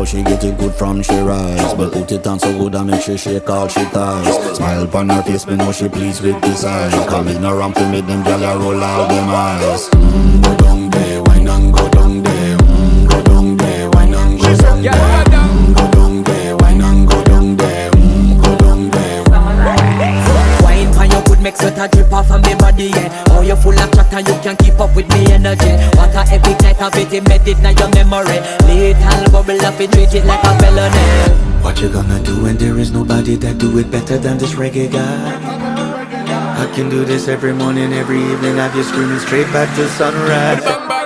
she get it good from she rise. But put it on so good and make she shake all she ties. Smile upon her face, me know she pleased with this eyes. Come in around to make them gyal a roll out them eyes. Go down there, wine and go down there. Go down there, wine and go down there. Go down there, wine and go down there. Go down there. Wine pan your good make sweat a drip off of me body, yeah. Oh, you full of chat and you can't keep up with me energy. What a epic night of it, embedded in your memory. Little bubble up, it treat it like a felony. What you gonna do when there is nobody that do it better than this reggae guy? I can do this every morning, every evening, have you screaming straight back to sunrise.